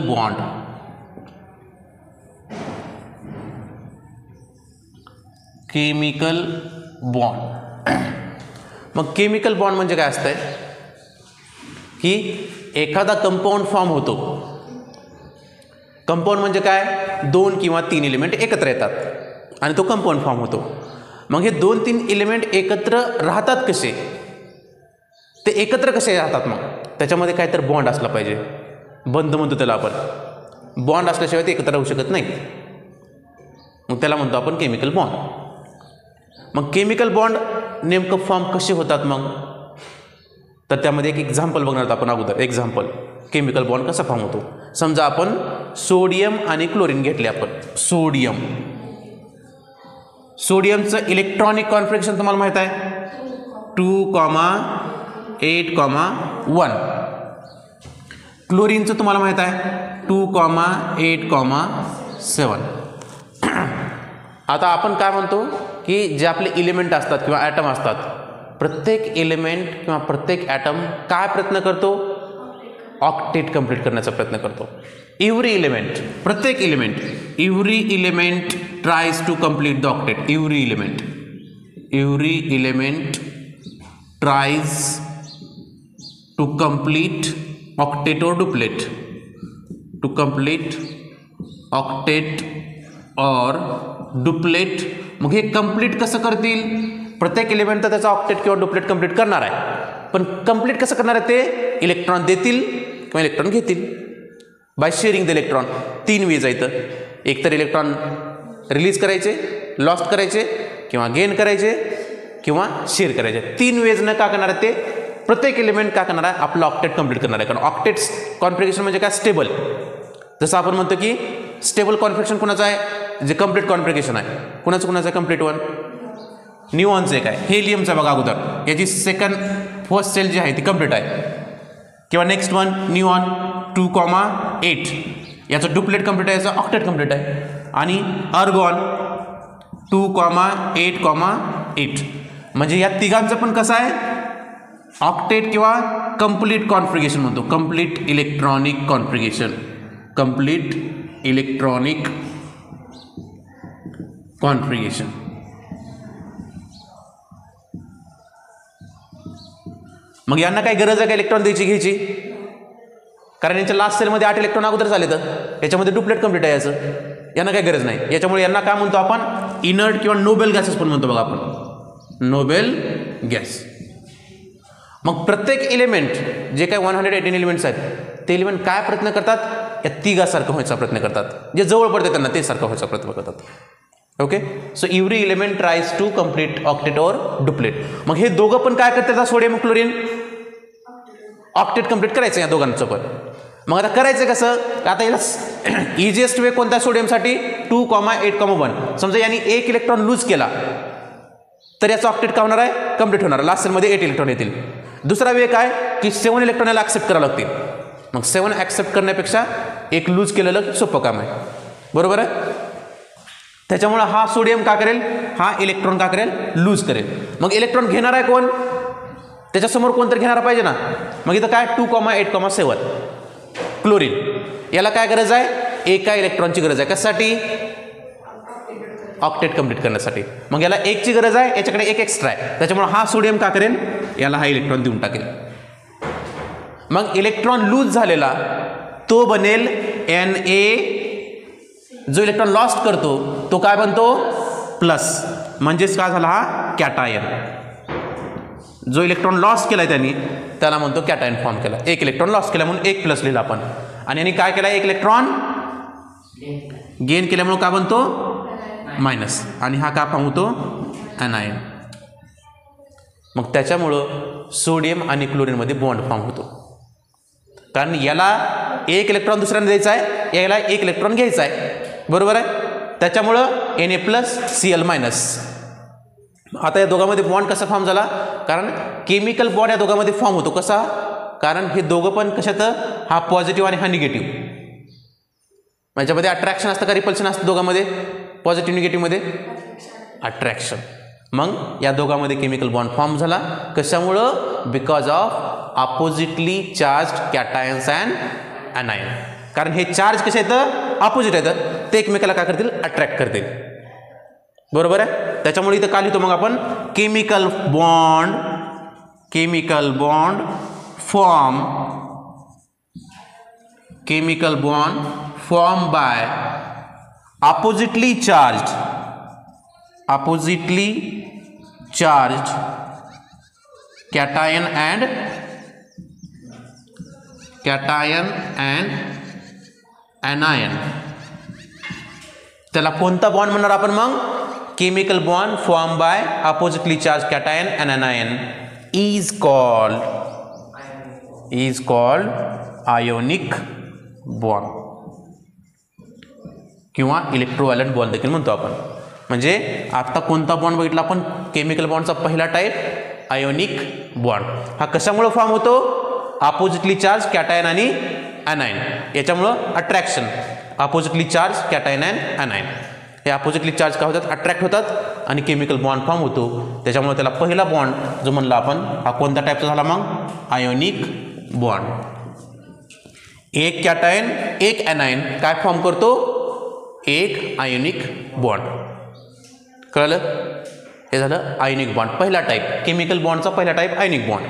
Bond. Chemical bond. मग chemical bond म्हणजे काय असतंय की एखादा कंपाऊंड फॉर्म होतो. कंपाऊंड म्हणजे काय, 2 किंवा 3 एलिमेंट एकत्र येतात आणि तो कंपाऊंड फॉर्म होतो. मग हे 2-3 एलिमेंट एकत्र राहतात कसे, ते एकत्र कसे राहतात, मग त्याच्यामध्ये काय तर बॉन्ड असला पाहिजे. बंध म्हणतो त्याला आपण. बॉन्ड असल्याशिवाय ते एकत्र राहू शकत नाही. मग त्याला म्हणतो आपण केमिकल बॉन्ड. मग केमिकल बॉन्ड नेमकं फॉर्म कसे होतात मग, तर त्यामध्ये एक एक्झाम्पल बघणार आहोत आपण अगोदर. एक्झाम्पल, केमिकल बॉन्ड कसा फॉर्म होतो. समजा आपण सोडियम आणि क्लोरीन घेतले. आपण सोडियमचं इलेक्ट्रॉनिक कॉन्फिगरेशन तुम्हाला माहित आहे, 2,8,1. क्लोरीनचं तुम्हाला माहित आहे 2,8,7. आता आपण काय म्हणतो की जे आपले एलिमेंट असतात किंवा ॲटम असतात, प्रत्येक एलिमेंट किंवा प्रत्येक ॲटम काय प्रयत्न करतो, ऑक्टेट कंप्लीट करण्याचा प्रयत्न करतो. एव्हरी एलिमेंट, प्रत्येक element, every element tries to complete the octet. Every element tries to complete octet और डुप्लेट. टू कंप्लीट ऑक्टेट और डुप्लेट. मग हे कंप्लीट कसं करतील, प्रत्येक एलिमेंट तर त्याचा ऑक्टेट किंवा डुप्लेट कंप्लीट करणार आहे, पण कंप्लीट कसं करणार आहे, ते इलेक्ट्रॉन देतील किंवा इलेक्ट्रॉन घेतील. By sharing the electron. 3 ways आहेत. एक तर इलेक्ट्रॉन रिलीज करायचे, लॉस्ट करायचे, किंवा गेन करायचे, किंवा शेअर करायचे. 3 वेजनं का करणार आहे, ते प्रत्येक एलिमेंट का करणार आहे, आपलं ऑक्टेट कंप्लीट करणार आहे. कारण ऑक्टेट कॉन्फिगरेशन म्हणजे काय, स्टेबल. जसं आपण म्हणतो की स्टेबल कॉन्फिगरेशन कुणाचं आहे, जे कंप्लीट कॉन्फिगरेशन आहे. कुणाचं आहे कंप्लीट वन, न्यूऑनचं एक आहे, हेलियमचं बघा अगोदर, याची फर्स्ट सेल जी आहे ती कंप्लीट आहे. किंवा नेक्स्ट वन न्यूऑन 2,8, याचं डुप्लेट कंप्लीट आहे, याचं ऑक्टेट कंप्लीट आहे. आणि आर्गॉन 2,8,8. म्हणजे या तिघांचं पण कसं आहे, ऑक्टेट किंवा कंप्लीट कॉन्फिगरेशन म्हणतो. Complete electronic configuration. Complete electronic configuration. मग यांना काय गरज आहे का इलेक्ट्रॉन घ्यायची, कारण यांच्या लास्ट सेलमध्ये 8 इलेक्ट्रॉन अगोदर झाले, तर याच्यामध्ये डुप्लेट कंप्लीट आहे याचं. यांना काय गरज नाही. याच्यामुळे यांना काय म्हणतो आपण, इनर्ट किंवा नोबेल गॅसेस पण म्हणतो बघा आपण, नोबेल गॅस. मग प्रत्येक एलिमेंट जे काही 118 एलिमेंट्स आहेत, ते एलिमेंट काय प्रयत्न करतात, या तिघासारखं व्हायचा प्रयत्न करतात. जे जवळ पडते त्यांना ते सारखं व्हायचा प्रयत्न करतात. Okay, so every element tries to complete octet और डुप्लेट. मग हे दोघं पण काय करतात, सोडियम क्लोरीन, ऑक्टेट कंप्लीट करायचं या दोघांचं पण. मग आता करायचं कसं, आता याला इझिएस्ट वे कोणता सोडियमसाठी, 2,8,1. समजा यांनी 1 इलेक्ट्रॉन लूज केला तर याचा ऑक्टेट का होणार आहे, कंप्लीट होणार. लास्ट सेलमध्ये 8 इलेक्ट्रॉन येतील. दुसरा वे काय की 7 इलेक्ट्रॉन याला ॲक्सेप्ट करावं लागतील. मग 7 ॲक्सेप्ट करण्यापेक्षा 1 लूज केलेलं सोपं काम आहे, बरोबर आहे. त्याच्यामुळे हा सोडियम का करेल, हा इलेक्ट्रॉन का करेल, लूज करेल. मग इलेक्ट्रॉन घेणार आहे कोण, त्याच्यासमोर कोणतरी घेणार पाहिजे ना. मग इथं काय 2,8,7 क्लोरीन. याला काय गरज आहे, एका इलेक्ट्रॉनची गरज आहे. कशासाठी, ऑक्टेट कंप्लीट करण्यासाठी. मग याला 1 ची गरज आहे, याच्याकडे 1 एक्स्ट्रा आहे. त्याच्यामुळे हा सोडियम का करेल, याला हा इलेक्ट्रॉन देऊन टाकेल. मग इलेक्ट्रॉन लूज झालेला तो बनेल Na. जो इलेक्ट्रॉन लॉस्ट करतो तो काय बनतो, प्लस. म्हणजेच काय झाला, हा कॅटायन. जो इलेक्ट्रॉन लॉस केलाय त्यांनी त्याला म्हणतो कॅटायन फॉर्म केला. 1 इलेक्ट्रॉन लॉस केला म्हणून 1 प्लस लिहिला आपण. आणि यांनी काय केला, 1 इलेक्ट्रॉन गेन केल्यामुळे काय बनतो, मायनस. आणि हा का फॉर्म होतो, ॲनायन. मग त्याच्यामुळं सोडियम आणि क्लोरीनमध्ये बॉन्ड फॉर्म होतो. कारण याला 1 इलेक्ट्रॉन दुसऱ्याने द्यायचा आहे, याला 1 इलेक्ट्रॉन घ्यायचा आहे, बरोबर आहे. त्याच्यामुळं Na+Cl-. आता या दोघांमध्ये बॉन्ड कसा फॉर्म झाला, कारण केमिकल बॉन्ड या दोघांमध्ये फॉर्म होतो. कसा, कारण हे दोघं पण कशात, हा पॉझिटिव्ह आणि हा निगेटिव्ह. याच्यामध्ये अट्रॅक्शन असतं का रिपल्शन असतं दोघांमध्ये, पॉझिटिव्ह निगेटिव्हमध्ये अट्रॅक्शन. मग या दोघांमध्ये केमिकल बॉन्ड फॉर्म झाला. कशामुळं, because of oppositely charge cations and anion. कारण हे चार्ज कसे आहेत, ऑपोजिट आहेत, ते एकमेकाला काय करतील, अट्रॅक्ट करतील. बरोबर आहे. त्याच्यामुळे इथं काय लिहितो मग आपण, chemical bond form by oppositely charged cation and anion. त्याला कोणता बॉन्ड म्हणणार आपण मग, chemical bond form by oppositely charged cation and anion is called ionic bond किंवा इलेक्ट्रोव्हायलेंट बॉन्ड देखील म्हणतो आपण. म्हणजे आता कोणता बॉन्ड बघितला आपण, केमिकल बॉन्डचा पहिला टाईप आयोनिक बॉन्ड. हा कशामुळे फॉर्म होतो, अपोजिटली चार्ज कॅटायन आणि अनायन याच्यामुळं attraction, oppositely charge cation and अनायन हे अपोजिटली चार्ज काय होतात, अट्रॅक्ट होतात आणि केमिकल बॉन्ड फॉर्म होतो. त्याच्यामुळे त्याला पहिला बॉन्ड जो म्हणला आपण हा कोणत्या टाईपचा झाला मग, आयोनिक बॉन्ड. एक कॅटायन एक अनायन काय फॉर्म करतो, एक आयोनिक बॉन्ड. कळलं, हे झालं आयोनिक बॉन्ड पहिला टाईप, केमिकल बॉन्डचा पहिला टाईप आयोनिक बॉन्ड.